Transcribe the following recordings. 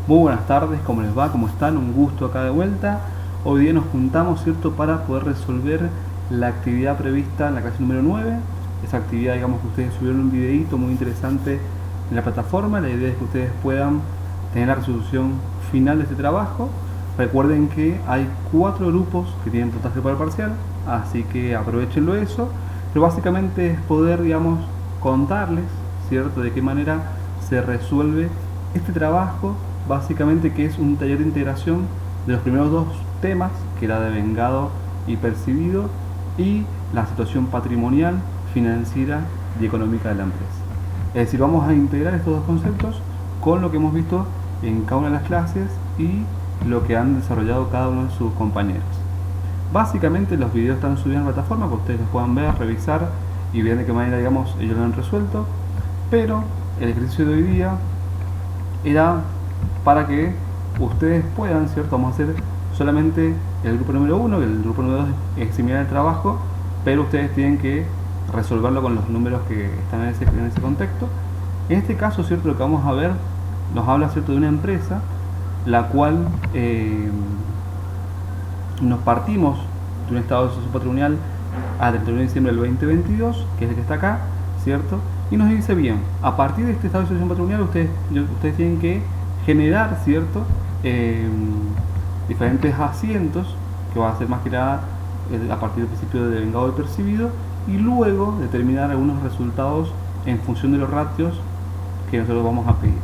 Muy buenas tardes, ¿cómo les va? ¿Cómo están? Un gusto acá de vuelta. Hoy día nos juntamos, ¿cierto?, para poder resolver la actividad prevista en la clase número 9. Esa actividad, digamos, que ustedes subieron un videito muy interesante en la plataforma. La idea es que ustedes puedan tener la resolución final de este trabajo. Recuerden que hay 4 grupos que tienen puntaje para el parcial, así que aprovechenlo eso. Pero básicamente es poder, digamos, contarles, ¿cierto?, de qué manera se resuelve este trabajo, básicamente, que es un taller de integración de los primeros 2 temas, que era de vengado y percibido, y la situación patrimonial, financiera y económica de la empresa. Es decir, vamos a integrar estos 2 conceptos con lo que hemos visto en cada una de las clases y lo que han desarrollado cada uno de sus compañeros. Básicamente los videos están subidos en la plataforma para que ustedes los puedan ver, revisar y ver de qué manera, digamos, ellos lo han resuelto. Pero el ejercicio de hoy día era para que ustedes puedan, ¿cierto? Vamos a hacer solamente el grupo número 1, que el grupo número 2 es similar al trabajo, pero ustedes tienen que resolverlo con los números que están en ese contexto. En este caso, ¿cierto?, lo que vamos a ver nos habla, ¿cierto?, de una empresa la cual nos partimos de un estado de situación patrimonial a 31 de diciembre del 2022, que es el que está acá, ¿cierto? Y nos dice, bien, a partir de este estado de situación patrimonial ustedes tienen que generar, ¿cierto?, diferentes asientos, que va a ser más que nada a partir del principio de vengado y percibido, y luego determinar algunos resultados en función de los ratios que nosotros vamos a pedir.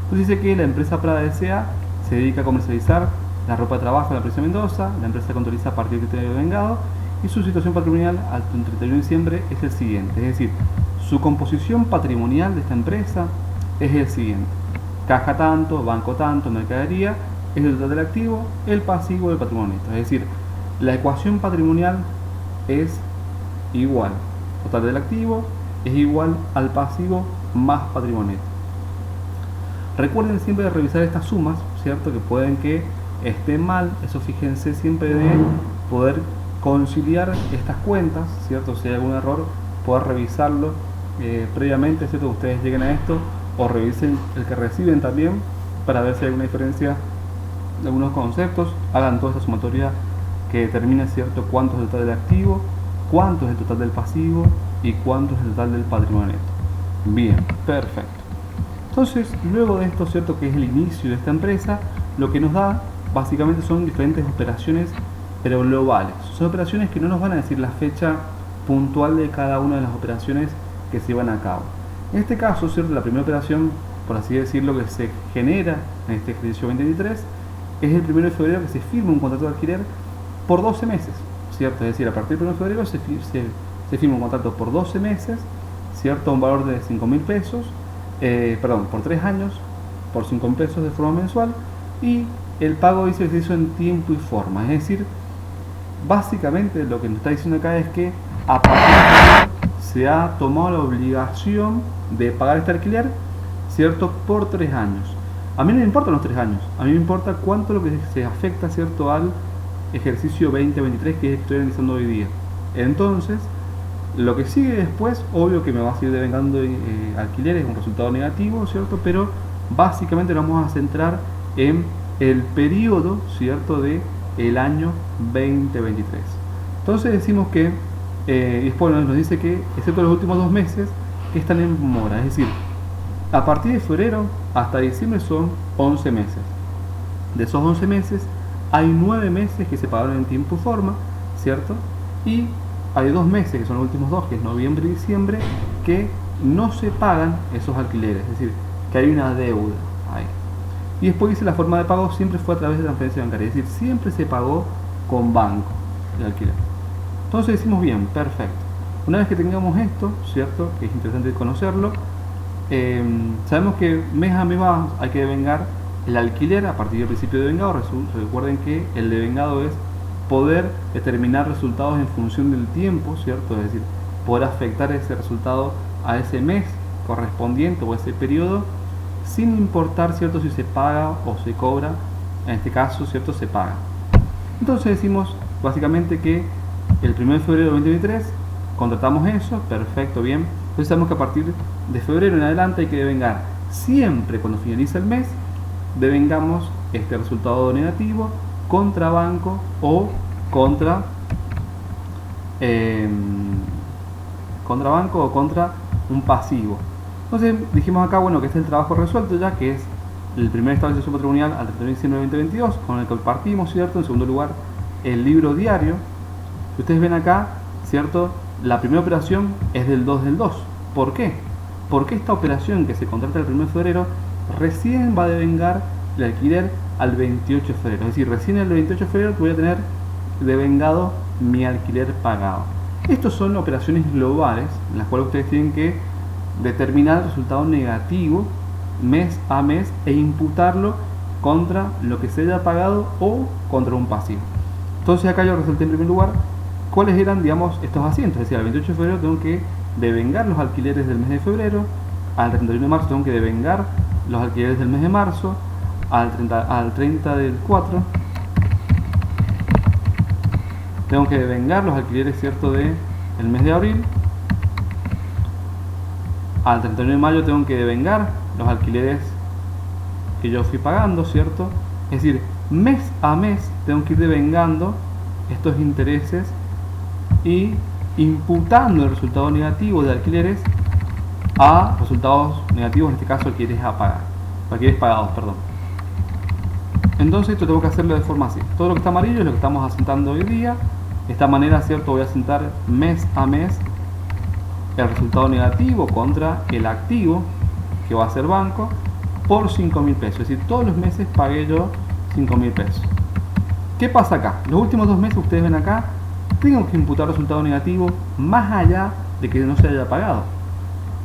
Entonces dice que la empresa Prada S.A. se dedica a comercializar la ropa de trabajo de la empresa Mendoza. La empresa contabiliza a partir del criterio de vengado y su situación patrimonial al 31 de diciembre es el siguiente, es decir, su composición patrimonial de esta empresa es el siguiente: caja tanto, banco tanto, mercadería, es el total del activo, el pasivo del patrimonio neto. Es decir, la ecuación patrimonial es igual, total del activo es igual al pasivo más patrimonio neto. Recuerden siempre de revisar estas sumas, ¿cierto?, que pueden que estén mal. Eso, fíjense siempre de poder conciliar estas cuentas, ¿cierto? Si hay algún error, poder revisarlo previamente, ¿cierto?, que ustedes lleguen a esto, o revisen el que reciben también para ver si hay alguna diferencia de algunos conceptos. Hagan toda esta sumatoria que determine, ¿cierto?, cuánto es el total del activo, cuánto es el total del pasivo y cuánto es el total del patrimonio neto. Bien, perfecto. Entonces, luego de esto, ¿cierto?, que es el inicio de esta empresa, lo que nos da básicamente son diferentes operaciones, pero globales. Son operaciones que no nos van a decir la fecha puntual de cada una de las operaciones que se llevan a cabo. En este caso, ¿cierto?, la primera operación, por así decirlo, que se genera en este ejercicio 2023 es el 1 de febrero, que se firma un contrato de alquiler por 12 meses, ¿cierto? Es decir, a partir del 1 de febrero se firma un contrato por 12 meses, ¿cierto?, a un valor de 5.000 pesos, por 3 años, por 5.000 pesos de forma mensual, y el pago dice que se hizo en tiempo y forma. Es decir, básicamente lo que nos está diciendo acá es que a partir de se ha tomado la obligación de pagar este alquiler, ¿cierto?, por 3 años. A mí no me importan los 3 años, a mí me importa cuánto lo que se afecta, ¿cierto?, al ejercicio 2023, que es el que estoy analizando hoy día. Entonces, lo que sigue después, obvio que me va a seguir devengando alquileres, un resultado negativo, ¿cierto?, pero básicamente nos vamos a centrar en el periodo, ¿cierto?, de el año 2023. Entonces decimos que, después nos dice que, excepto los últimos 2 meses, que están en mora, es decir, a partir de febrero hasta diciembre son 11 meses. De esos 11 meses, hay 9 meses que se pagaron en tiempo y forma, ¿cierto? Y hay 2 meses, que son los últimos 2, que es noviembre y diciembre, que no se pagan esos alquileres, es decir, que hay una deuda ahí. Y después dice, la forma de pago siempre fue a través de transferencia bancaria, es decir, siempre se pagó con banco el alquiler. Entonces decimos, bien, perfecto. Una vez que tengamos esto, ¿cierto?, que es interesante conocerlo, sabemos que mes a mes hay que devengar el alquiler a partir del principio de vengado. Recuerden que el devengado es poder determinar resultados en función del tiempo, ¿cierto? Es decir, poder afectar ese resultado a ese mes correspondiente o ese periodo, sin importar, ¿cierto?, si se paga o se cobra. En este caso, ¿cierto?, se paga. Entonces decimos básicamente que el 1 de febrero de 2023 contratamos eso, perfecto, bien. Entonces sabemos que a partir de febrero en adelante hay que devengar siempre cuando finaliza el mes devengamos este resultado negativo contra banco o contra un pasivo. Entonces dijimos acá, bueno, que este es el trabajo resuelto ya, que es el primer estado de situación patrimonial al 31 de diciembre de 2022, con el que partimos, ¿cierto? En segundo lugar, el libro diario. Si ustedes ven acá, ¿cierto? La primera operación es del 2 del 2. ¿Por qué? Porque esta operación que se contrata el 1 de febrero recién va a devengar el alquiler al 28 de febrero. Es decir, recién el 28 de febrero voy a tener devengado mi alquiler pagado. Estos son operaciones globales en las cuales ustedes tienen que determinar el resultado negativo mes a mes e imputarlo contra lo que se haya pagado o contra un pasivo. Entonces acá yo resalté en primer lugar cuáles eran, digamos, estos asientos. Es decir, al 28 de febrero tengo que devengar los alquileres del mes de febrero, al 31 de marzo tengo que devengar los alquileres del mes de marzo, al 30 del 4 tengo que devengar los alquileres, ¿cierto?, del mes de abril, al 31 de mayo tengo que devengar los alquileres que yo fui pagando, ¿cierto? Es decir, mes a mes tengo que ir devengando estos intereses y imputando el resultado negativo de alquileres a resultados negativos, en este caso alquileres a pagar, alquileres pagados, perdón. Entonces esto tengo que hacerlo de forma así. Todo lo que está amarillo es lo que estamos asentando hoy día. De esta manera, ¿cierto?, voy a asentar mes a mes el resultado negativo contra el activo, que va a ser banco, por 5.000 pesos. Es decir, todos los meses pagué yo 5.000 pesos. ¿Qué pasa acá? Los últimos 2 meses, ustedes ven acá, tengo que imputar resultado negativo más allá de que no se haya pagado,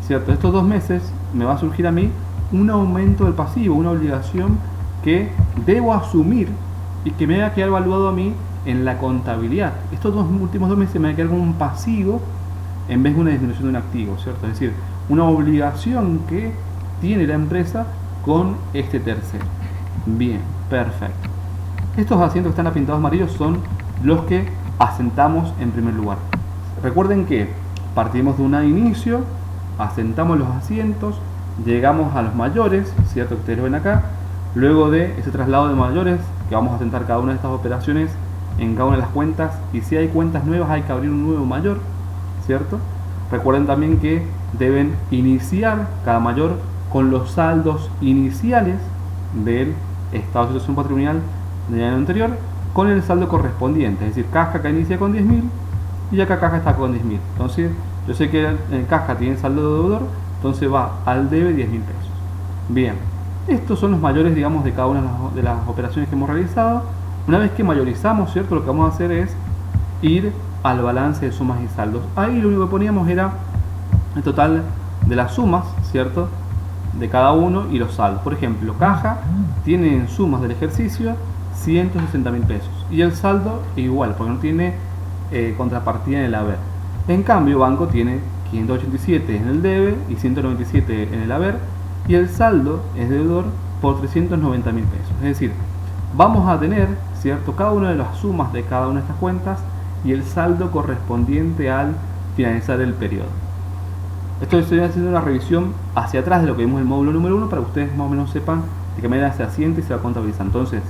¿cierto? Estos 2 meses me va a surgir a mí un aumento del pasivo, una obligación que debo asumir y que me va a quedar evaluado a mí en la contabilidad. Estos últimos 2 meses me va a quedar como un pasivo en vez de una disminución de un activo, ¿cierto? Es decir, una obligación que tiene la empresa con este tercero. Bien, perfecto. Estos asientos que están apintados amarillos son los que asentamos en primer lugar. Recuerden que partimos de un inicio, asentamos los asientos, llegamos a los mayores, ¿cierto?, que ustedes ven acá. Luego de ese traslado de mayores, que vamos a asentar cada una de estas operaciones en cada una de las cuentas, y si hay cuentas nuevas hay que abrir un nuevo mayor, ¿cierto? Recuerden también que deben iniciar cada mayor con los saldos iniciales del estado de situación patrimonial del año anterior, con el saldo correspondiente. Es decir, caja acá inicia con 10.000 y acá caja está con 10.000. Entonces yo sé que en caja tiene saldo de deudor, entonces va al debe 10.000 pesos. Bien, estos son los mayores, digamos, de cada una de las operaciones que hemos realizado. Una vez que mayorizamos, ¿cierto?, lo que vamos a hacer es ir al balance de sumas y saldos. Ahí lo único que poníamos era el total de las sumas, ¿cierto?, de cada uno y los saldos. Por ejemplo, caja tiene en sumas del ejercicio 160.000 pesos y el saldo igual, porque no tiene contrapartida en el haber. En cambio, banco tiene 587 en el debe y 197 en el haber, y el saldo es deudor por 390.000 pesos. Es decir, vamos a tener, ¿cierto?, cada una de las sumas de cada una de estas cuentas y el saldo correspondiente al finalizar el periodo. Esto estoy haciendo una revisión hacia atrás de lo que vimos en el módulo número 1 para que ustedes más o menos sepan de qué manera se asienta y se va contabilizando. Entonces,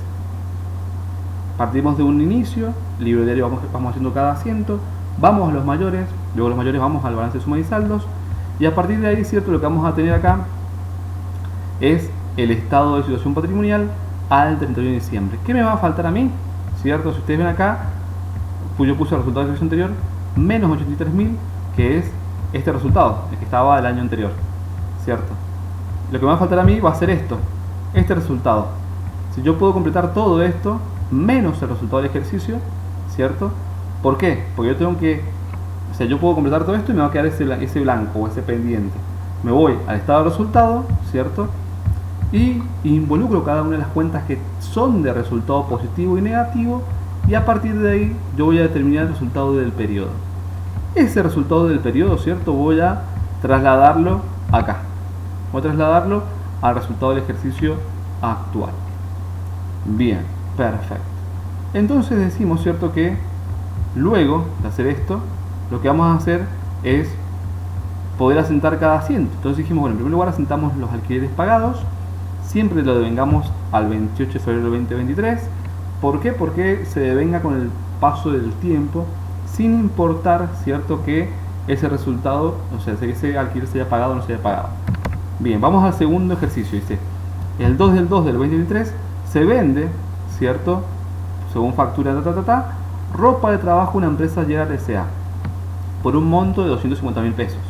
partimos de un inicio, libro diario vamos haciendo cada asiento, vamos a los mayores, luego los mayores vamos al balance de sumas y saldos, y a partir de ahí, ¿cierto?, lo que vamos a tener acá es el estado de situación patrimonial al 31 de diciembre. ¿Qué me va a faltar a mí? ¿Cierto? Si ustedes ven acá, pues yo puse el resultado del ejercicio anterior, menos 83.000, que es este resultado, el que estaba el año anterior, ¿cierto? Lo que me va a faltar a mí va a ser este resultado. Si yo puedo completar todo esto, menos el resultado del ejercicio, ¿cierto? ¿Por qué? Porque yo tengo que, o sea, yo puedo completar todo esto y me va a quedar ese blanco o ese pendiente. Me voy al estado de resultado, ¿cierto?, y involucro cada una de las cuentas que son de resultado positivo y negativo, y a partir de ahí yo voy a determinar el resultado del periodo. Ese resultado del periodo, ¿cierto?, voy a trasladarlo acá. Voy a trasladarlo al resultado del ejercicio actual. Bien, perfecto. Entonces decimos, ¿cierto?, que luego de hacer esto, lo que vamos a hacer es poder asentar cada asiento. Entonces dijimos, bueno, en primer lugar asentamos los alquileres pagados, siempre lo devengamos al 28 de febrero del 2023. ¿Por qué? Porque se devenga con el paso del tiempo, sin importar, ¿cierto?, que ese resultado, o sea, que ese alquiler se haya pagado o no se haya pagado. Bien, vamos al segundo ejercicio. Dice, el 2 del 2 del 2023 se vende, ¿cierto?, según factura ropa de trabajo a una empresa Gerard S.A. por un monto de 250.000 pesos.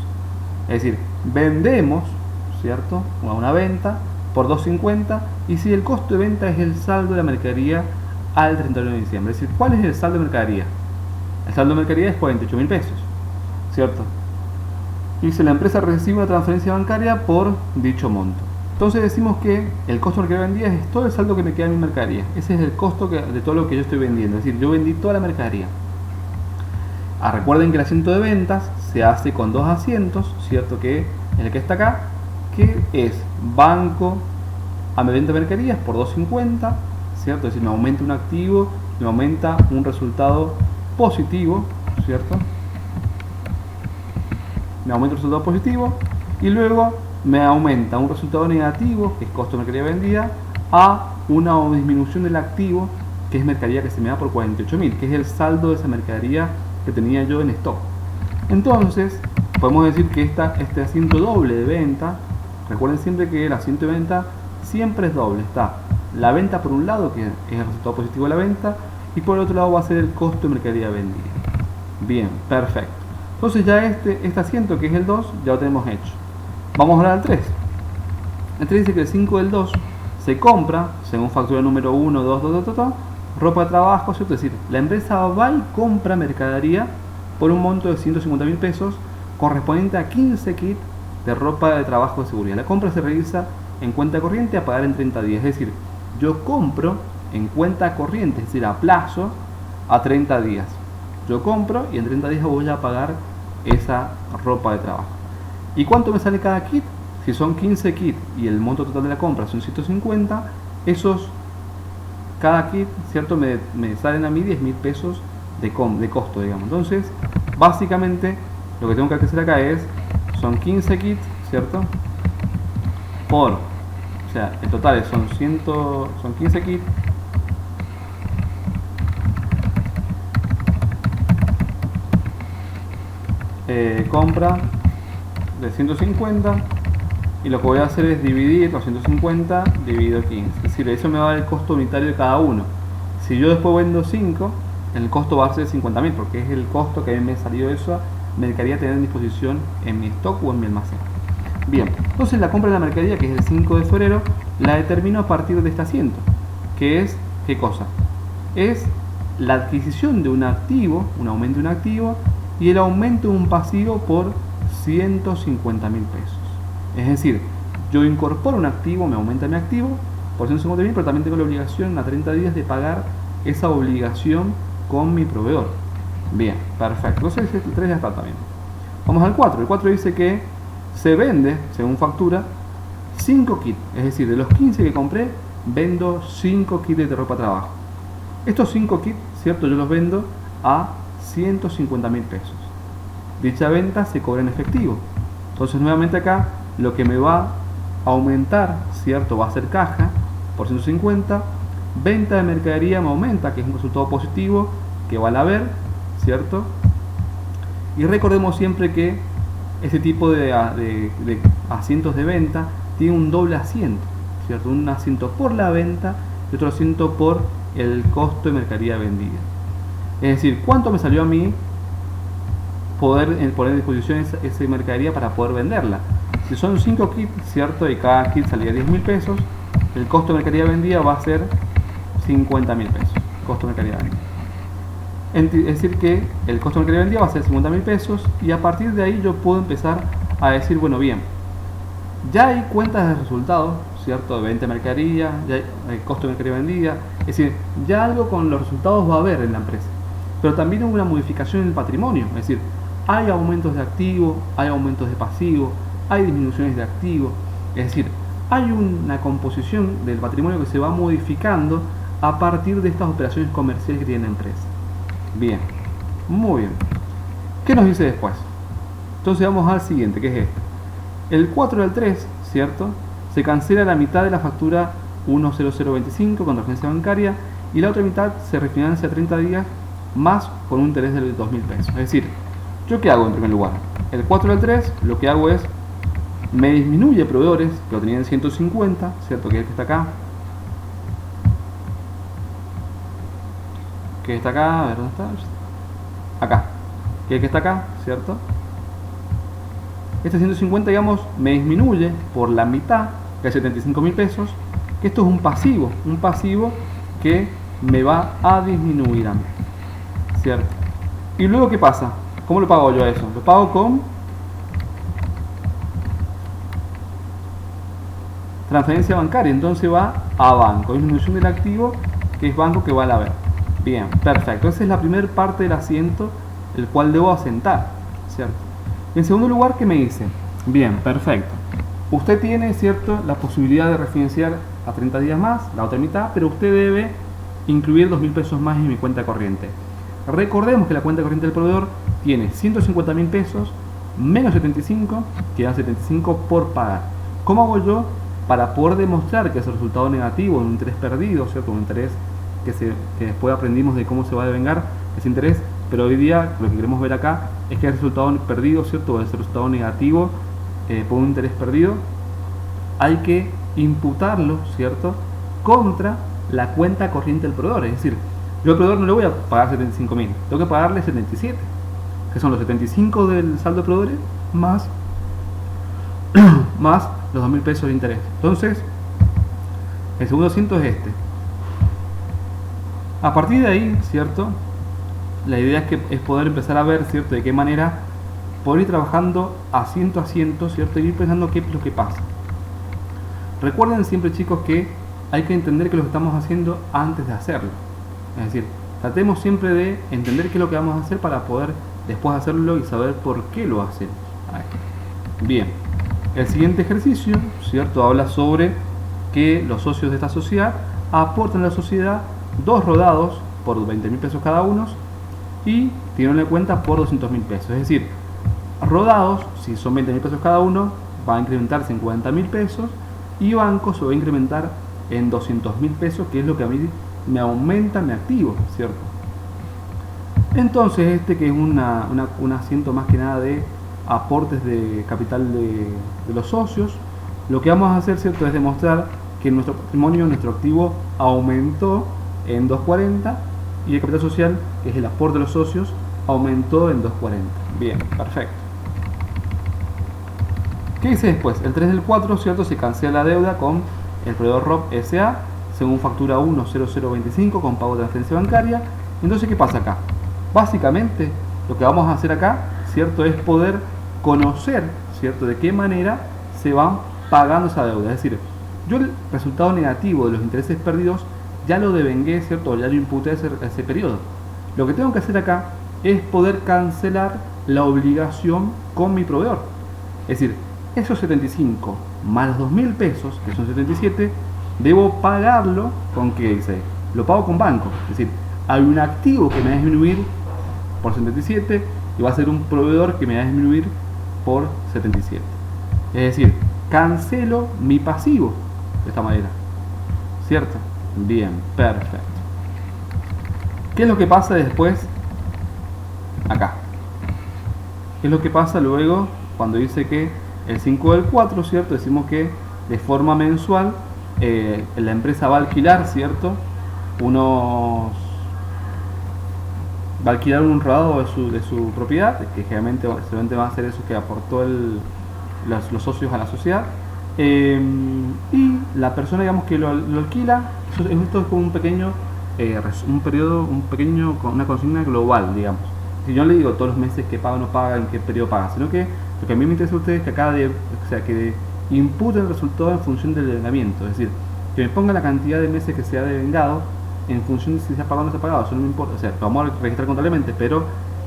Es decir, vendemos, ¿cierto?, una venta por 250, y si el costo de venta es el saldo de la mercadería al 31 de diciembre. Es decir, ¿cuál es el saldo de mercadería? El saldo de mercadería es 48.000 pesos, ¿cierto? Y si la empresa recibe una transferencia bancaria por dicho monto. Entonces decimos que el costo de mercadería vendida es todo el saldo que me queda en mi mercadería. Ese es el costo de todo lo que yo estoy vendiendo. Es decir, yo vendí toda la mercadería. Recuerden que el asiento de ventas se hace con dos asientos, ¿cierto? Que el que está acá, que es banco a mi venta de mercaderías por 250, ¿cierto? Es decir, me aumenta un activo, me aumenta un resultado positivo, ¿cierto? Me aumenta un resultado positivo, y luego me aumenta un resultado negativo, que es costo de mercadería vendida, a una disminución del activo, que es mercadería que se me da por 48.000, que es el saldo de esa mercadería que tenía yo en stock. Entonces, podemos decir que este asiento doble de venta, recuerden siempre que el asiento de venta siempre es doble. Está la venta por un lado, que es el resultado positivo de la venta, y por el otro lado va a ser el costo de mercadería vendida. Bien, perfecto. Entonces ya este asiento, que es el 2, ya lo tenemos hecho. Vamos ahora al 3. El 3 dice que el 5 del 2 se compra, según factura número 1, 2, ropa de trabajo, ¿cierto? Es decir, la empresa va y compra mercadería por un monto de 150.000 pesos, correspondiente a 15 kits de ropa de trabajo de seguridad. La compra se realiza en cuenta corriente a pagar en 30 días. Es decir, yo compro en cuenta corriente, es decir, a plazo, a 30 días. Yo compro y en 30 días voy a pagar esa ropa de trabajo. ¿Y cuánto me sale cada kit? Si son 15 kits y el monto total de la compra son 150, cada kit, ¿cierto?, me salen a mí 10.000 pesos de costo, digamos. Entonces, básicamente, lo que tengo que hacer acá son 15 kits, ¿cierto?, o sea, el total son 15 kits, compra de 150, y lo que voy a hacer es dividir los 150 dividido 15, es decir, eso me va a dar el costo unitario de cada uno. Si yo después vendo 5, el costo va a ser 50.000, porque es el costo que a mí me salió esa mercadería tener en disposición en mi stock o en mi almacén. Bien, entonces la compra de la mercadería, que es el 5 de febrero, la determino a partir de este asiento, que es, ¿qué cosa? Es la adquisición de un activo, un aumento de un activo, y el aumento de un pasivo por 150.000 pesos. Es decir, yo incorporo un activo, me aumenta mi activo por 150.000, pero también tengo la obligación a 30 días de pagar esa obligación con mi proveedor. Bien, perfecto. Entonces el 3 ya está también. Vamos al 4. El 4 dice que se vende, según factura, 5 kits. Es decir, de los 15 que compré, vendo 5 kits de ropa de trabajo. Estos 5 kits, ¿cierto?, yo los vendo a 150.000 pesos. Dicha venta se cobra en efectivo. Entonces nuevamente acá lo que me va a aumentar, ¿cierto?, va a ser caja por 150. Venta de mercadería me aumenta, que es un resultado positivo que van a ver, ¿cierto? Y recordemos siempre que este tipo de asientos de venta tiene un doble asiento, ¿cierto? Un asiento por la venta y otro asiento por el costo de mercadería vendida. Es decir, ¿cuánto me salió a mí poder poner a disposición esa mercadería para poder venderla? Si son 5 kits, ¿cierto?, y cada kit salía 10.000 pesos, el costo de mercadería vendida va a ser 50.000 pesos. Costo de mercadería vendida. Es decir, que el costo de mercadería vendida va a ser 50.000 pesos, y a partir de ahí yo puedo empezar a decir, bueno, bien, ya hay cuentas de resultados, ¿cierto?, de venta de mercadería, ya hay costo de mercadería vendida, es decir, ya algo con los resultados va a haber en la empresa. Pero también hubo una modificación en el patrimonio, es decir, hay aumentos de activo, hay aumentos de pasivo, hay disminuciones de activo, es decir, hay una composición del patrimonio que se va modificando a partir de estas operaciones comerciales que tiene la empresa. Bien, muy bien. ¿Qué nos dice después? Entonces vamos al siguiente, que es este. El 4 del 3, ¿cierto?, se cancela la mitad de la factura 10025 con transferencia bancaria y la otra mitad se refinancia a 30 días más con un interés de 2.000 pesos. Es decir, ¿yo qué hago en primer lugar? El 4 al 3 lo que hago es, me disminuye proveedores, que lo tenía en 150, ¿cierto? Que es el que está acá. Que está acá, a ver, ¿dónde está? Acá. Que es el que está acá, ¿cierto? Este 150, digamos, me disminuye por la mitad, que es 75.000 pesos, que esto es un pasivo que me va a disminuir a mí, ¿cierto? Y luego, ¿qué pasa? ¿Cómo lo pago yo eso? Lo pago con transferencia bancaria, entonces va a banco, disminución del activo, que es banco que va a la B. Bien, perfecto, esa es la primera parte del asiento, el cual debo asentar, ¿cierto? En segundo lugar, ¿qué me dice? Bien, perfecto. Usted tiene, ¿cierto?, la posibilidad de refinanciar a 30 días más, la otra mitad, pero usted debe incluir 2.000 pesos más en mi cuenta corriente. Recordemos que la cuenta corriente del proveedor tiene 150.000 pesos menos 75, que da 75 por pagar. ¿Cómo hago yo para poder demostrar que ese resultado negativo, un interés perdido, ¿cierto?, un interés que después aprendimos de cómo se va a devengar ese interés, pero hoy día lo que queremos ver acá es que el resultado perdido, ¿cierto?, o ese resultado negativo por un interés perdido, hay que imputarlo, ¿cierto?, contra la cuenta corriente del proveedor. Es decir, yo al proveedor no le voy a pagar 75.000, tengo que pagarle 77, que son los 75 del saldo de proveedores más los 2.000 pesos de interés. Entonces, el segundo asiento es este. A partir de ahí, ¿cierto?, la idea es poder empezar a ver, ¿cierto?, de qué manera poder ir trabajando asiento a asiento, ¿cierto?, y ir pensando qué es lo que pasa. Recuerden siempre, chicos, que hay que entender que lo estamos haciendo antes de hacerlo. Es decir, tratemos siempre de entender qué es lo que vamos a hacer para poder después hacerlo y saber por qué lo hacemos. Bien, el siguiente ejercicio, ¿cierto?, habla sobre que los socios de esta sociedad aportan a la sociedad 2 rodados por 20.000 pesos cada uno y tienen en cuenta por 200.000 pesos. Es decir, rodados, si son 20.000 pesos cada uno, va a incrementarse en 40.000 pesos y banco se va a incrementar en 200.000 pesos, que es lo que a mí me aumenta mi activo, ¿cierto? Entonces, este que es un asiento más que nada de aportes de capital de los socios, lo que vamos a hacer, ¿cierto?, es demostrar que nuestro patrimonio, nuestro activo aumentó en 240 y el capital social, que es el aporte de los socios, aumentó en 240. Bien, perfecto. ¿Qué dice después? El 3 del 4, ¿cierto?, se cancela la deuda con el proveedor ROP S.A. según factura 10025 con pago de transferencia bancaria. Entonces, ¿qué pasa acá? Básicamente, lo que vamos a hacer acá, ¿cierto?, es poder conocer, ¿cierto?, de qué manera se van pagando esa deuda. Es decir, yo el resultado negativo de los intereses perdidos ya lo devengué, ¿cierto?, ya lo imputé a ese periodo. Lo que tengo que hacer acá es poder cancelar la obligación con mi proveedor. Es decir, esos 75 más los 2.000 pesos, que son 77, debo pagarlo con ¿qué dice? Lo pago con banco. Es decir, hay un activo que me va a disminuir por 77 y va a ser un proveedor que me va a disminuir por 77. Es decir, cancelo mi pasivo de esta manera, ¿cierto? Bien, perfecto. ¿Qué es lo que pasa después? Acá. ¿Qué es lo que pasa luego cuando dice que el 5 del 4, ¿cierto? Decimos que de forma mensual la empresa va a alquilar, ¿cierto?, va a alquilar un rodado de su propiedad, que generalmente va a ser eso que aportó los socios a la sociedad, y la persona, digamos, que lo alquila, esto es como un pequeño una consigna global, digamos. Si yo no le digo todos los meses que paga o no paga, en qué periodo paga, sino que lo que a mí me interesa a ustedes es que que imputen el resultado en función del devengamiento. Es decir, que me ponga la cantidad de meses que se ha devengado en función de si se ha pagado o no se ha pagado. Eso no me importa, o sea, lo vamos a registrar contablemente, pero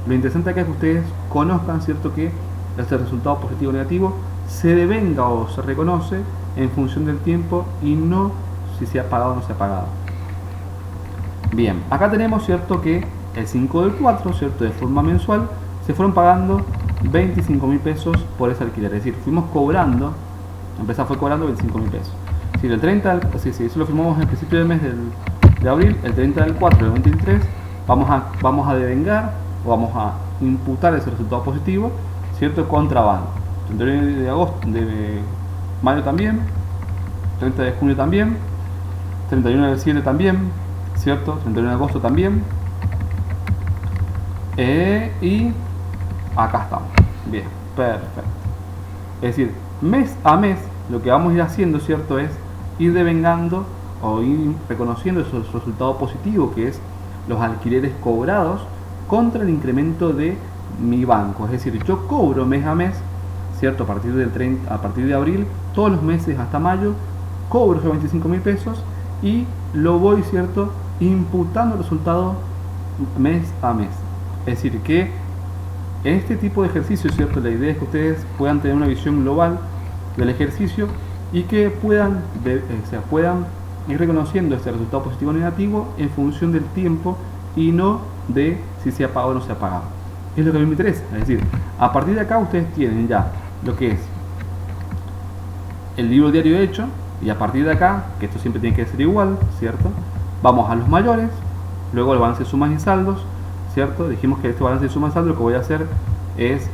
lo interesante acá es que ustedes conozcan, ¿cierto?, que este resultado positivo o negativo se devenga o se reconoce en función del tiempo y no si se ha pagado o no se ha pagado. Bien, acá tenemos, ¿cierto?, que el 5 del 4, ¿cierto?, de forma mensual se fueron pagando 25.000 pesos por ese alquiler. Es decir, fuimos cobrando La empresa fue cobrando 25.000 pesos. Si el 30, si eso lo firmamos en el principio del mes de abril, el 30 del 4 del 23, vamos a devengar o vamos a imputar ese resultado positivo, ¿cierto? Contrabando. 31 de agosto, de mayo también, 30 de junio también, 31 del 7 también, ¿cierto? 31 de agosto también. Y acá estamos. Bien, perfecto. Es decir, mes a mes lo que vamos a ir haciendo, ¿cierto? Es ir devengando o ir reconociendo ese resultado positivo, que es los alquileres cobrados contra el incremento de mi banco. Es decir, yo cobro mes a mes, ¿cierto? A partir de abril, todos los meses hasta mayo, cobro esos 25.000 pesos y lo voy, ¿cierto?, imputando el resultado mes a mes. Es decir, que en este tipo de ejercicio, ¿cierto?, la idea es que ustedes puedan tener una visión global del ejercicio y que puedan ir reconociendo este resultado positivo o negativo en función del tiempo y no de si se ha pagado o no se ha pagado. Es lo que a mí me interesa. Es decir, a partir de acá ustedes tienen ya lo que es el libro diario hecho, y a partir de acá, que esto siempre tiene que ser igual, ¿cierto?, vamos a los mayores, luego el balance de sumas y saldos, ¿cierto? Dijimos que este balance de sumas y saldos lo que voy a hacer es,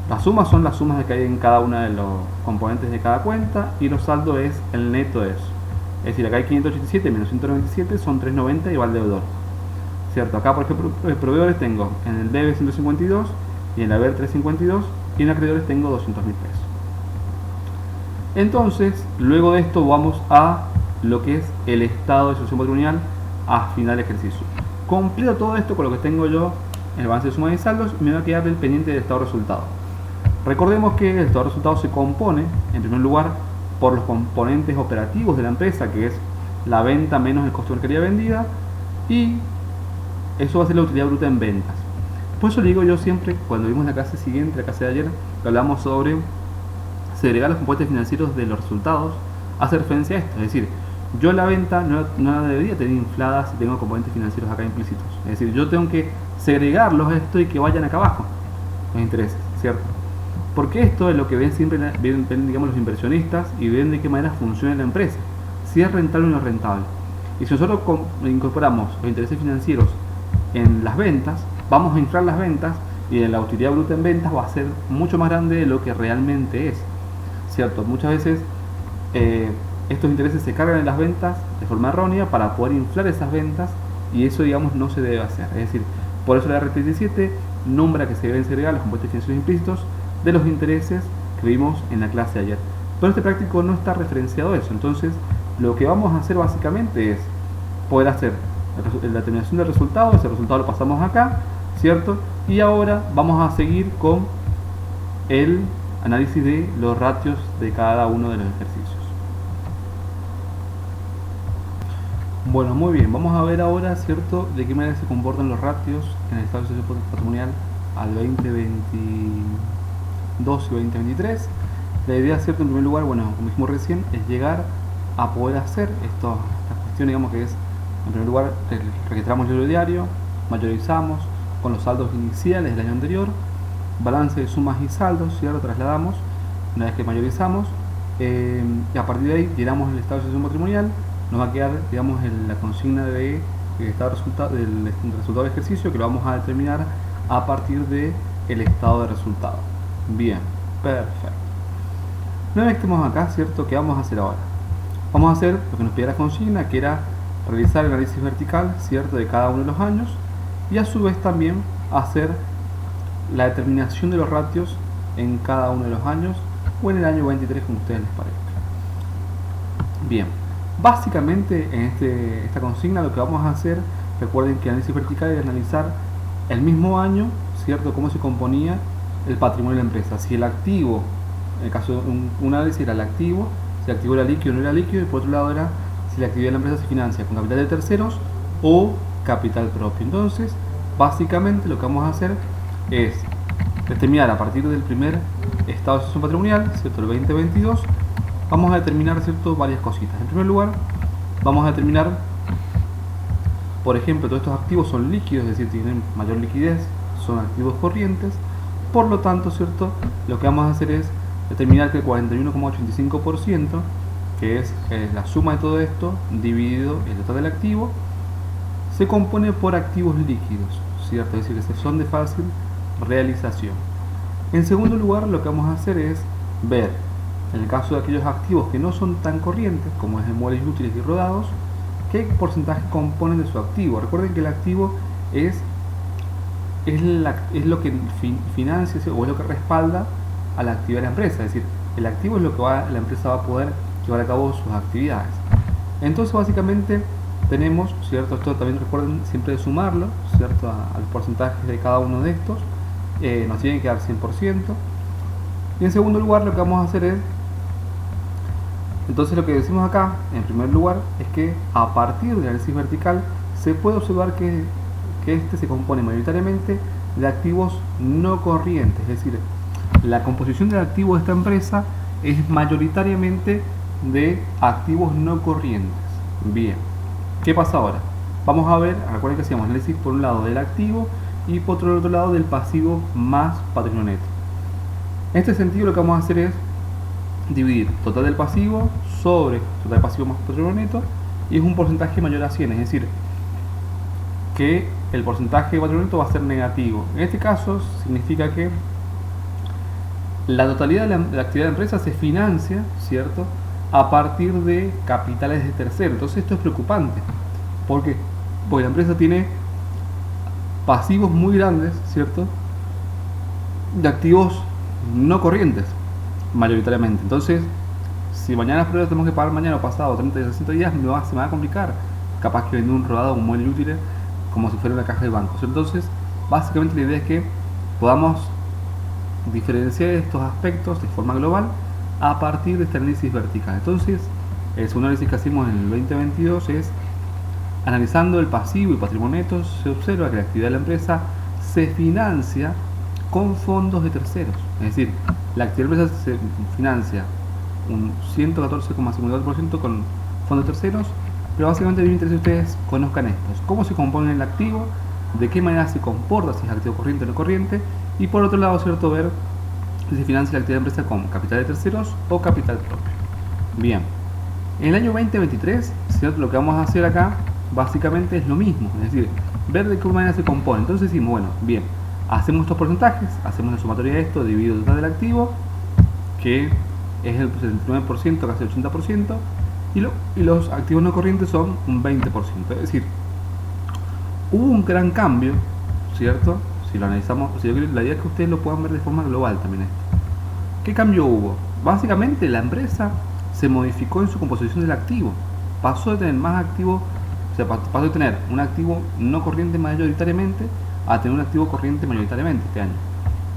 las sumas son las sumas que hay en cada una de los componentes de cada cuenta y los saldos es el neto de eso. Es decir, acá hay 587 menos 197 son 390 y va al deudor, ¿cierto? Acá, por ejemplo, proveedores tengo en el debe 152 y en el haber 352 y en acreedores tengo 200.000 pesos. Entonces, luego de esto vamos a lo que es el estado de situación patrimonial a final de ejercicio. Completo todo esto con lo que tengo yo en el balance de sumas y saldos y me va a quedar el pendiente del estado de resultado. Recordemos que el estado de resultados se compone, en primer lugar, por los componentes operativos de la empresa, que es la venta menos el costo de mercadería vendida, y eso va a ser la utilidad bruta en ventas. Por eso le digo yo siempre, cuando vimos la clase siguiente, la clase de ayer, que hablamos sobre segregar los componentes financieros de los resultados, hace referencia a esto. Es decir, yo la venta no la debería tener inflada si tengo componentes financieros acá implícitos. Es decir, yo tengo que segregarlos a esto y que vayan acá abajo los intereses, ¿cierto? Porque esto es lo que ven siempre digamos, los inversionistas y ven de qué manera funciona la empresa, si es rentable o no rentable. Y si nosotros incorporamos los intereses financieros en las ventas, vamos a inflar las ventas y la utilidad bruta en ventas va a ser mucho más grande de lo que realmente es, ¿cierto? Muchas veces estos intereses se cargan en las ventas de forma errónea para poder inflar esas ventas y eso, digamos, no se debe hacer. Es decir, por eso la R37 nombra que se deben segregar los compuestos financieros implícitos de los intereses que vimos en la clase de ayer. Pero este práctico no está referenciado a eso. Entonces, lo que vamos a hacer básicamente es poder hacer la determinación del resultado. Ese resultado lo pasamos acá, ¿cierto? Y ahora vamos a seguir con el análisis de los ratios de cada uno de los ejercicios. Bueno, muy bien, vamos a ver ahora, ¿cierto?, de qué manera se comportan los ratios en el estado de situación patrimonial al 2022 y 2023. La idea, ¿cierto?, en primer lugar, bueno, como dijimos recién, es llegar a poder hacer esta cuestión, digamos, que es, en primer lugar, registramos el libro diario, mayorizamos con los saldos iniciales del año anterior, balance de sumas y saldos, ¿cierto?, trasladamos una vez que mayorizamos, y a partir de ahí llenamos el estado de situación patrimonial. Nos va a quedar, digamos, la consigna del resultado de ejercicio, que lo vamos a determinar a partir del estado de resultado. Bien, perfecto. Una vez que estemos acá, ¿cierto?, ¿qué vamos a hacer ahora? Vamos a hacer lo que nos pide la consigna, que era realizar el análisis vertical, ¿cierto?, de cada uno de los años y a su vez también hacer la determinación de los ratios en cada uno de los años o en el año 23, como a ustedes les parezca. Bien. Básicamente en esta consigna lo que vamos a hacer, recuerden que el análisis vertical es analizar el mismo año, ¿cierto?, cómo se componía el patrimonio de la empresa. Si el activo, en el caso de un análisis era el activo, si el activo era líquido o no era líquido, y por otro lado era si la actividad de la empresa se financia con capital de terceros o capital propio. Entonces, básicamente lo que vamos a hacer es determinar a partir del primer estado de situación patrimonial, ¿cierto?, el 2022, vamos a determinar, ¿cierto?, varias cositas. En primer lugar, vamos a determinar, por ejemplo, todos estos activos son líquidos, es decir, tienen mayor liquidez, son activos corrientes. Por lo tanto, ¿cierto?, lo que vamos a hacer es determinar que el 41,85%, que es la suma de todo esto, dividido el total del activo, se compone por activos líquidos, ¿cierto? Es decir, que son de fácil realización. En segundo lugar, lo que vamos a hacer es ver, en el caso de aquellos activos que no son tan corrientes, como es de muebles útiles y rodados, qué porcentaje componen de su activo. Recuerden que el activo es lo que financia o es lo que respalda a la actividad de la empresa. Es decir, el activo es lo que la empresa va a poder llevar a cabo sus actividades. Entonces, básicamente, tenemos, ¿cierto? Esto también recuerden siempre de sumarlo, ¿cierto? A los porcentajes de cada uno de estos. Nos tiene que dar 100%. Y en segundo lugar, lo que vamos a hacer es, entonces lo que decimos acá, en primer lugar, es que a partir del análisis vertical se puede observar que este se compone mayoritariamente de activos no corrientes, es decir, la composición del activo de esta empresa es mayoritariamente de activos no corrientes. Bien, ¿qué pasa ahora? Vamos a ver, recuerden que hacíamos análisis por un lado del activo y por otro lado del pasivo más patrimonio neto. En este sentido, lo que vamos a hacer es dividir total del pasivo sobre total del pasivo más patrimonio neto, y es un porcentaje mayor a 100, es decir, que el porcentaje de patrimonio neto va a ser negativo. En este caso significa que la totalidad de la actividad de la empresa se financia, ¿cierto?, a partir de capitales de terceros. Entonces esto es preocupante. ¿Por qué? Porque la empresa tiene pasivos muy grandes, ¿cierto?, de activos no corrientes, mayoritariamente. Entonces, si mañana las pruebas tenemos que pagar mañana o pasado, 30 y 60 días, se me va a complicar. Capaz que vender un rodado o un mueble útil como si fuera una caja de bancos. Entonces, básicamente la idea es que podamos diferenciar estos aspectos de forma global a partir de este análisis vertical. Entonces, el segundo análisis que hacemos en el 2022 es, analizando el pasivo y patrimonio neto, se observa que la actividad de la empresa se financia con fondos de terceros. Es decir, la actividad de la empresa se financia un 114,54% con fondos de terceros, pero básicamente a mí me interesa que ustedes conozcan estos. Cómo se compone el activo, de qué manera se comporta, si es activo corriente o no corriente, y por otro lado, ¿cierto?, ver si se financia la actividad de la empresa con capital de terceros o capital propio. Bien, en el año 2023, ¿cierto?, lo que vamos a hacer acá básicamente es lo mismo, es decir, ver de qué manera se compone. Entonces decimos, bueno, bien, hacemos estos porcentajes, hacemos la sumatoria de esto dividido el total del activo, que es el 79%, casi el 80%, y los activos no corrientes son un 20%. Es decir, hubo un gran cambio, ¿cierto? Si lo analizamos, la idea es que ustedes lo puedan ver de forma global también esto. ¿Qué cambio hubo? Básicamente la empresa se modificó en su composición del activo. Pasó de tener más activo, o sea, pasó de tener un activo no corriente mayoritariamente a tener un activo corriente mayoritariamente este año.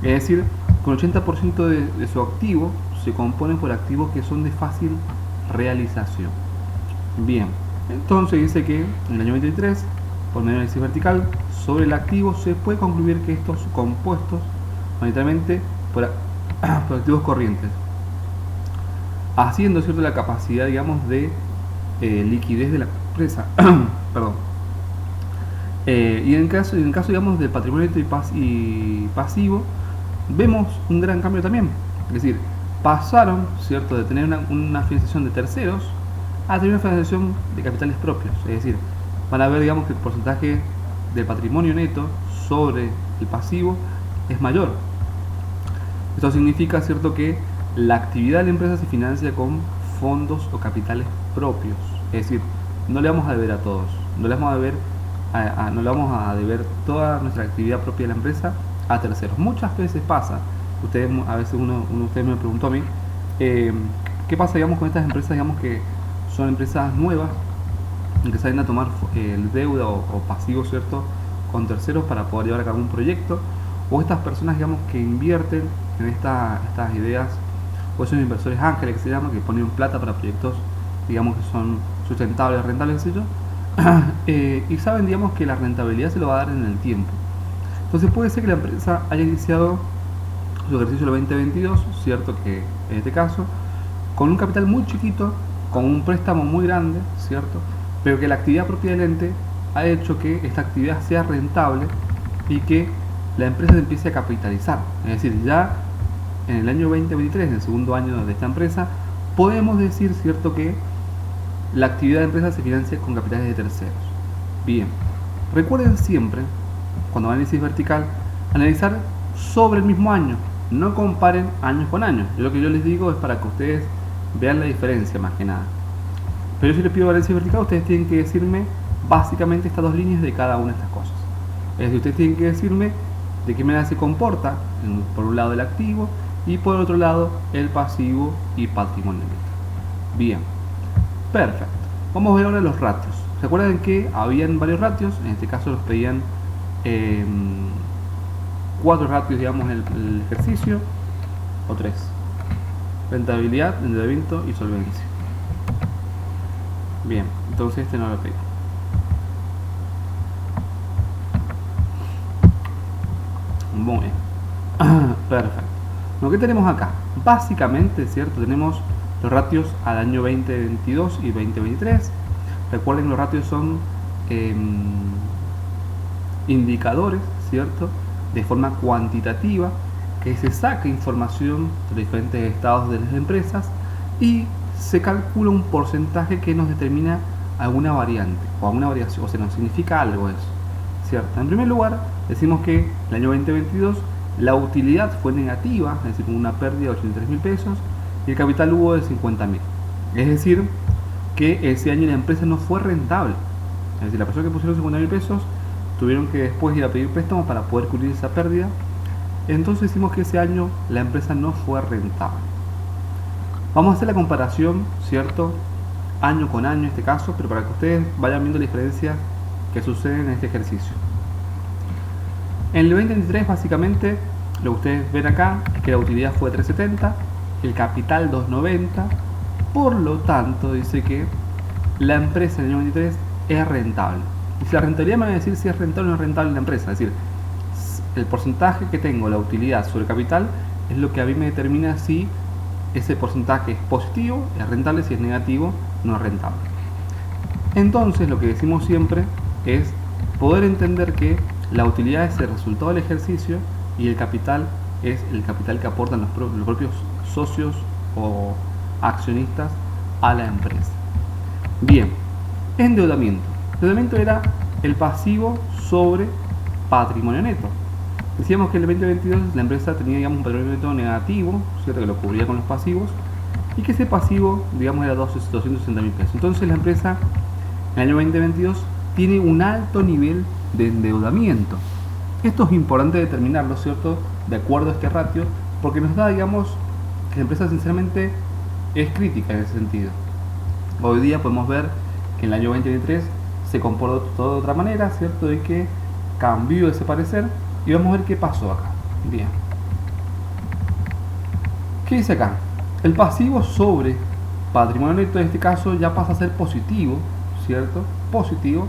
Es decir, con el 80% de su activo se componen por activos que son de fácil realización. Bien, entonces dice que en el año 23, por medio de análisis vertical sobre el activo, se puede concluir que estos compuestos mayoritariamente por activos corrientes, haciendo, ¿cierto?, la capacidad, digamos, de liquidez de la empresa. Perdón. Y en el caso, digamos, del patrimonio neto y pasivo, vemos un gran cambio también. Es decir, pasaron, ¿cierto?, de tener una financiación de terceros a tener una financiación de capitales propios. Es decir, van a ver, digamos, que el porcentaje del patrimonio neto sobre el pasivo es mayor. Esto significa, ¿cierto?, que la actividad de la empresa se financia con fondos o capitales propios. Es decir, no le vamos a deber a todos, no le vamos a deber toda nuestra actividad propia de la empresa a terceros. Muchas veces pasa, a veces uno de ustedes me preguntó a mí, ¿qué pasa, digamos, con estas empresas, digamos, que son empresas nuevas, que salen a tomar deuda o pasivo, ¿cierto?, con terceros para poder llevar a cabo un proyecto, o estas personas, digamos, que invierten en estas ideas, o esos inversores ángeles que se llaman, que ponen plata para proyectos, digamos, que son sustentables, rentables, etc. Y saben, digamos, que la rentabilidad se lo va a dar en el tiempo. Entonces puede ser que la empresa haya iniciado su ejercicio del 2022, cierto, que en este caso, con un capital muy chiquito, con un préstamo muy grande, cierto, pero que la actividad propia del ente ha hecho que esta actividad sea rentable y que la empresa se empiece a capitalizar. Es decir, ya en el año 2023, en el segundo año de esta empresa, podemos decir, cierto, que la actividad de empresa se financia con capitales de terceros. Bien, recuerden siempre, cuando análisis vertical, analizar sobre el mismo año, no comparen años con años. Lo que yo les digo es para que ustedes vean la diferencia más que nada. Pero yo si les pido análisis vertical, ustedes tienen que decirme básicamente estas dos líneas de cada una de estas cosas. Es decir, ustedes tienen que decirme de qué manera se comporta, por un lado el activo y por otro lado el pasivo y patrimonio neto. Bien, perfecto. Vamos a ver ahora los ratios. Recuerden que habían varios ratios, en este caso los pedían 4 ratios, digamos, el ejercicio, o 3: rentabilidad, endeudamiento y solvencia. Bien, entonces este no lo pedí. Muy bien. Perfecto. Lo que tenemos acá, básicamente, ¿cierto? Tenemos los ratios al año 2022 y 2023. Recuerden que los ratios son indicadores, ¿cierto? De forma cuantitativa, que se saca información de diferentes estados de las empresas y se calcula un porcentaje que nos determina alguna variante o alguna variación, o sea, nos significa algo eso, ¿cierto? En primer lugar, decimos que el año 2022 la utilidad fue negativa, es decir, con una pérdida de 83.000 pesos, y el capital hubo de 50.000. Es decir, que ese año la empresa no fue rentable. Es decir, las personas que pusieron 50.000 pesos tuvieron que después ir a pedir préstamos para poder cubrir esa pérdida. Entonces decimos que ese año la empresa no fue rentable. Vamos a hacer la comparación, ¿cierto? Año con año en este caso, pero para que ustedes vayan viendo la diferencia que sucede en este ejercicio. En el 2023 básicamente lo que ustedes ven acá es que la utilidad fue 370, el capital 290, por lo tanto dice que la empresa en el año 2023 es rentable. Y si la rentabilidad me va a decir si es rentable o no es rentable la empresa, es decir, el porcentaje que tengo, la utilidad sobre el capital, es lo que a mí me determina si ese porcentaje es positivo, es rentable, si es negativo, no es rentable. Entonces lo que decimos siempre es poder entender que la utilidad es el resultado del ejercicio y el capital es el capital que aportan los propios socios o accionistas a la empresa. Bien, endeudamiento. Endeudamiento era el pasivo sobre patrimonio neto. Decíamos que en el 2022 la empresa tenía, digamos, un patrimonio neto negativo, ¿cierto? Que lo cubría con los pasivos, y que ese pasivo, digamos, era 260.000 pesos. Entonces la empresa en el año 2022 tiene un alto nivel de endeudamiento. Esto es importante determinarlo, ¿cierto? De acuerdo a este ratio, porque nos da, digamos, que la empresa sinceramente es crítica en ese sentido. Hoy día podemos ver que en el año 2023 se comportó de otra manera, ¿cierto? De que cambió ese parecer y vamos a ver qué pasó acá. Bien. ¿Qué dice acá? El pasivo sobre patrimonio neto en este caso ya pasa a ser positivo, ¿cierto? Positivo,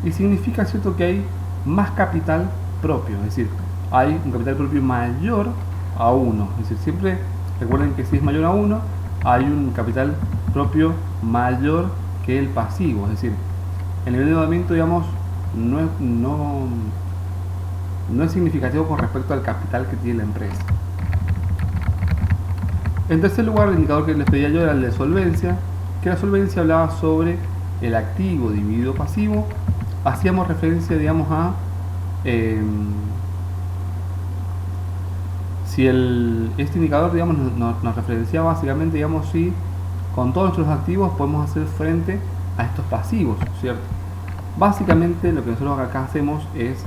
y significa, ¿cierto?, que hay más capital propio, es decir, hay un capital propio mayor a 1. Es decir, siempre recuerden que si es mayor a 1, hay un capital propio mayor que el pasivo. Es decir, el nivel de endeudamiento, digamos, no es significativo con respecto al capital que tiene la empresa. En tercer lugar, el indicador que les pedía yo era el de solvencia, que la solvencia hablaba sobre el activo dividido pasivo. Hacíamos referencia, digamos, a si este indicador, digamos, nos referencia básicamente, digamos, si con todos nuestros activos podemos hacer frente a estos pasivos, ¿cierto? Básicamente lo que nosotros acá hacemos es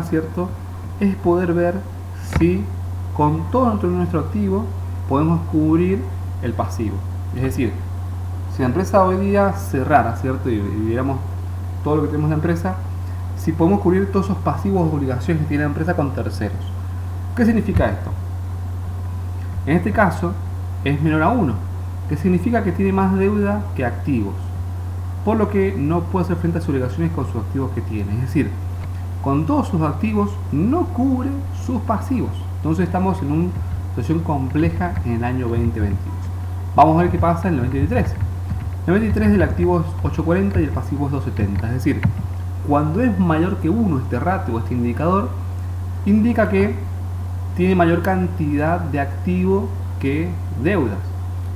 ¿cierto?, es poder ver si con todo nuestro activo podemos cubrir el pasivo. Es decir, si la empresa hoy día cerrara, ¿cierto?, y viéramos todo lo que tenemos en la empresa, si podemos cubrir todos esos pasivos o obligaciones que tiene la empresa con terceros. ¿Qué significa esto? En este caso es menor a 1, que significa que tiene más deuda que activos, por lo que no puede hacer frente a sus obligaciones con sus activos que tiene. Es decir, con todos sus activos no cubre sus pasivos. Entonces estamos en una situación compleja en el año 2022. Vamos a ver qué pasa en el 2023. En el 2023 el activo es 840 y el pasivo es 270. Es decir, cuando es mayor que 1 este ratio o este indicador, indica que tiene mayor cantidad de activo que deudas.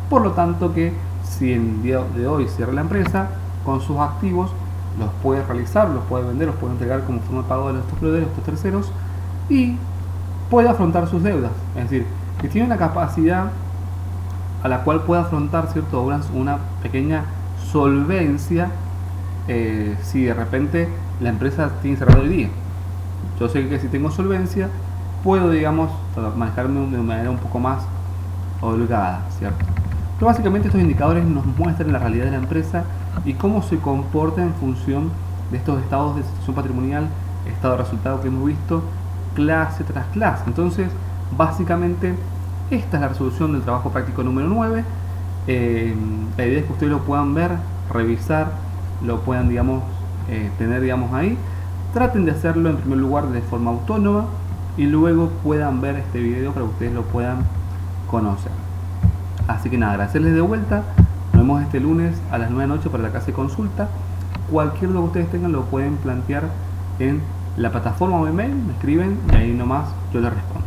Por lo tanto que si el día de hoy cierra la empresa, con sus activos los puede realizar, los puede vender, los puede entregar como forma de pago de estos proveedores, estos terceros, y puede afrontar sus deudas. Es decir, que tiene una capacidad a la cual puede afrontar, ¿cierto?, una pequeña solvencia si de repente la empresa tiene cerrado hoy día. Yo sé que si tengo solvencia puedo, digamos, manejarme de manera un poco más holgada, ¿cierto? Pero básicamente estos indicadores nos muestran la realidad de la empresa y cómo se comporta en función de estos estados de situación patrimonial, estado de resultado que hemos visto, clase tras clase. Entonces, básicamente, esta es la resolución del trabajo práctico número 9. La idea es que ustedes lo puedan ver, revisar, lo puedan, digamos, tener, digamos, ahí. Traten de hacerlo en primer lugar de forma autónoma y luego puedan ver este video para que ustedes lo puedan conocer. Así que nada, agradecerles de vuelta. Nos vemos este lunes a las 9 de la noche para la clase de consulta. Cualquier duda que ustedes tengan lo pueden plantear en la plataforma o email, me escriben y ahí nomás yo les respondo.